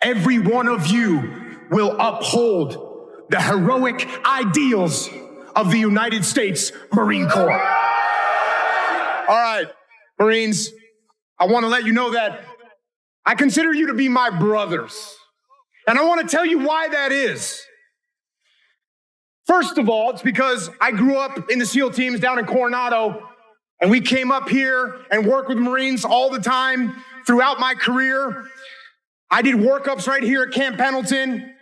every one of you will uphold the heroic ideals of the United States Marine Corps. All right, Marines, I want to let you know that I consider you to be my brothers. And I want to tell you why that is. First of all, it's because I grew up in the SEAL teams down in Coronado, and we came up here and worked with Marines all the time throughout my career. I did workups right here at Camp Pendleton,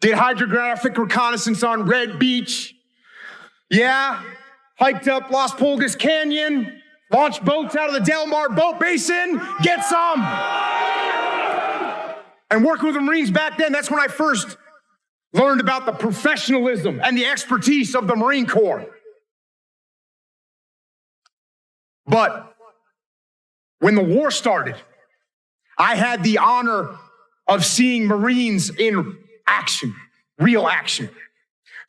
did hydrographic reconnaissance on Red Beach. Yeah, hiked up Las Pulgas Canyon, launched boats out of the Del Mar Boat Basin, get some. And working with the Marines back then, that's when I first learned about the professionalism and the expertise of the Marine Corps. But when the war started, I had the honor of seeing Marines in action, real action.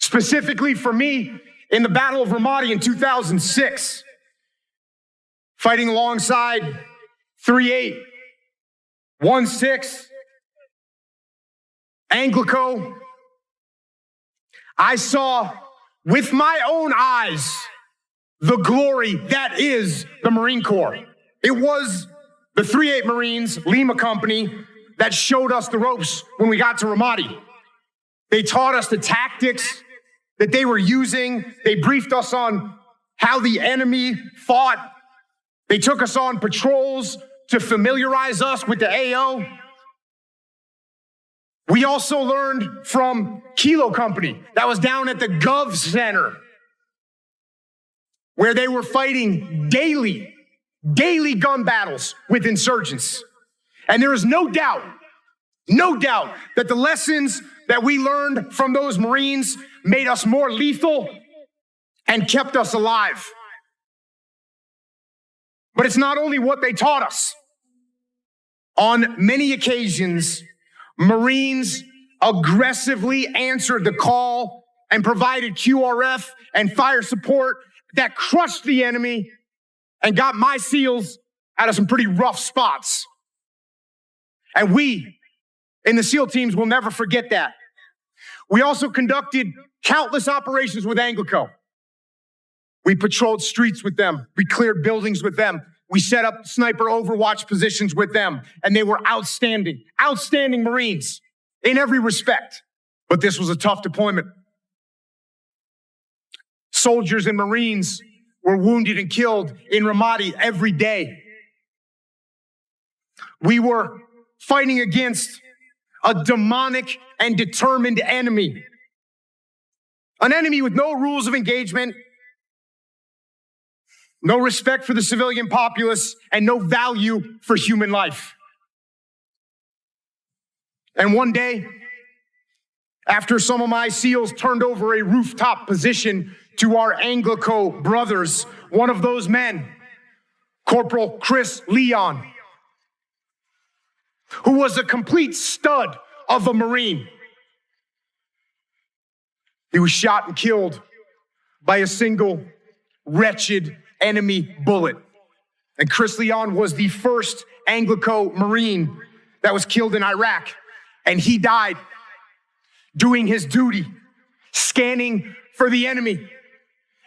Specifically for me, in the Battle of Ramadi in 2006, fighting alongside 3-8, 1-6, Anglico, I saw with my own eyes the glory that is the Marine Corps. It was the 3-8 Marines, Lima Company, that showed us the ropes when we got to Ramadi. They taught us the tactics that they were using. They briefed us on how the enemy fought. They took us on patrols to familiarize us with the AO. We also learned from Kilo Company that was down at the Gov Center, where they were fighting daily gun battles with insurgents. And there is no doubt that the lessons that we learned from those Marines made us more lethal and kept us alive. But it's not only what they taught us. On many occasions, Marines aggressively answered the call and provided QRF and fire support that crushed the enemy and got my SEALs out of some pretty rough spots. And we, in the SEAL teams, will never forget that. We also conducted countless operations with Anglico. We patrolled streets with them. We cleared buildings with them. We set up sniper overwatch positions with them. And they were outstanding Marines in every respect. But this was a tough deployment. Soldiers and Marines were wounded and killed in Ramadi every day. We were fighting against a demonic and determined enemy. An enemy with no rules of engagement, no respect for the civilian populace, and no value for human life. And one day, after some of my SEALs turned over a rooftop position to our Anglico brothers, one of those men, Corporal Chris Leon, who was a complete stud of a Marine, he was shot and killed by a single wretched enemy bullet. And Chris Leon was the first Anglico Marine that was killed in Iraq. And he died doing his duty, scanning for the enemy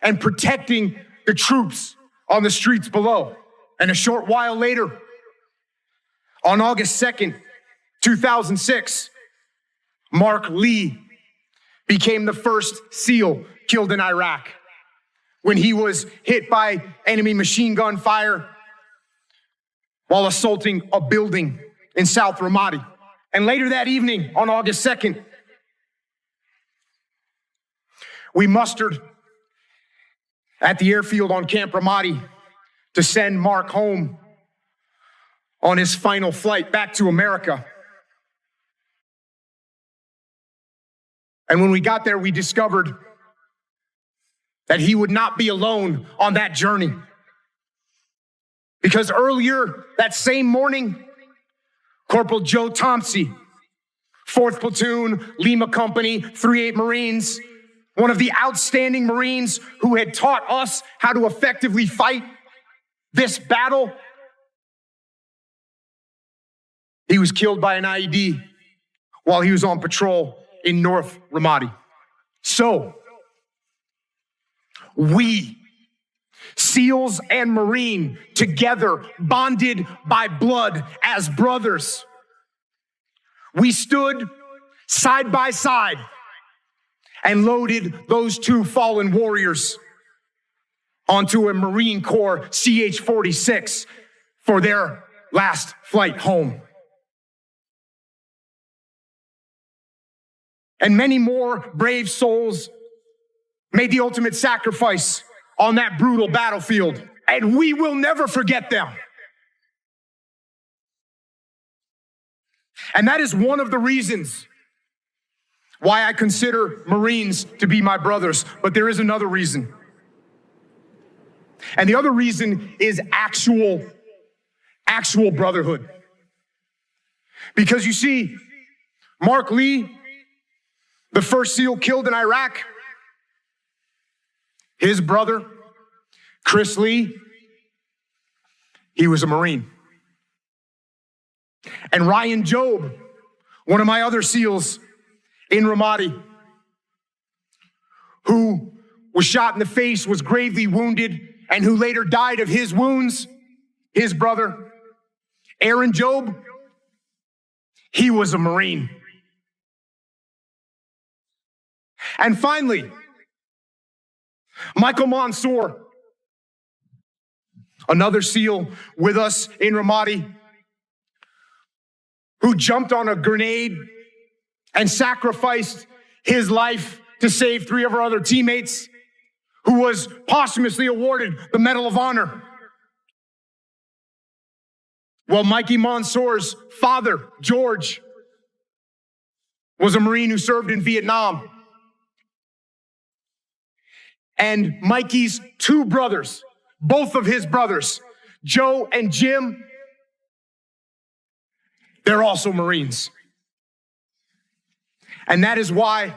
and protecting the troops on the streets below. And a short while later, on August 2nd, 2006, Mark Lee became the first SEAL killed in Iraq when he was hit by enemy machine gun fire while assaulting a building in South Ramadi. And later that evening, on August 2nd, we mustered at the airfield on Camp Ramadi to send Mark home on his final flight back to America. And when we got there, we discovered that he would not be alone on that journey. Because earlier that same morning, Corporal Joe Thompson, 4th Platoon, Lima Company, 3-8 Marines, one of the outstanding Marines who had taught us how to effectively fight this battle, he was killed by an IED while he was on patrol in North Ramadi. So, we, SEALs and Marine, together, bonded by blood as brothers, we stood side by side and loaded those two fallen warriors onto a Marine Corps CH-46 for their last flight home. And many more brave souls made the ultimate sacrifice on that brutal battlefield, and we will never forget them. And that is one of the reasons why I consider Marines to be my brothers. But there is another reason. And the other reason is actual brotherhood. Because you see, Mark Lee, the first SEAL killed in Iraq, his brother, Chris Lee, he was a Marine. And Ryan Job, one of my other SEALs in Ramadi, who was shot in the face, was gravely wounded, and who later died of his wounds, his brother, Aaron Job, he was a Marine. And finally, Michael Mansour, another SEAL with us in Ramadi, who jumped on a grenade and sacrificed his life to save 3 of our other teammates, who was posthumously awarded the Medal of Honor. Well, Mikey Mansour's father, George, was a Marine who served in Vietnam. And Mikey's 2 brothers, both of his brothers, Joe and Jim, they're also Marines. And that is why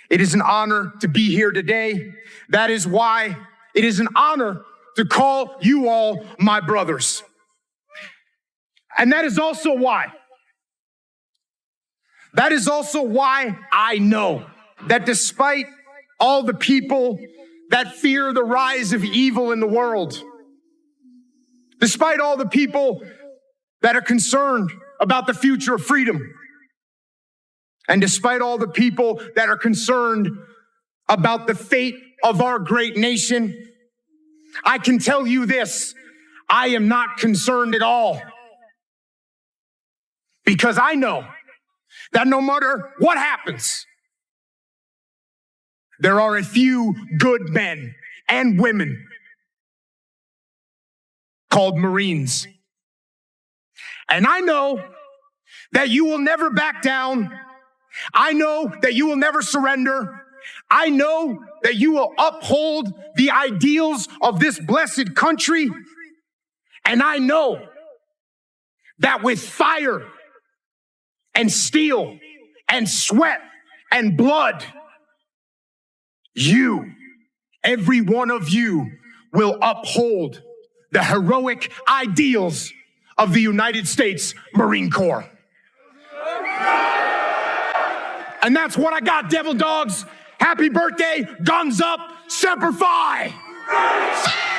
it is an honor to be here today. That is why it is an honor to call you all my brothers. And that is also why I know that despite all the people that fear the rise of evil in the world, despite all the people that are concerned about the future of freedom, and despite all the people that are concerned about the fate of our great nation, I can tell you this: I am not concerned at all. Because I know that no matter what happens, there are a few good men and women called Marines. And I know that you will never back down. I know that you will never surrender. I know that you will uphold the ideals of this blessed country. And I know that with fire and steel and sweat and blood, you, every one of you, will uphold the heroic ideals of the United States Marine Corps. And that's what I got, Devil Dogs. Happy birthday, guns up, Semper Fi!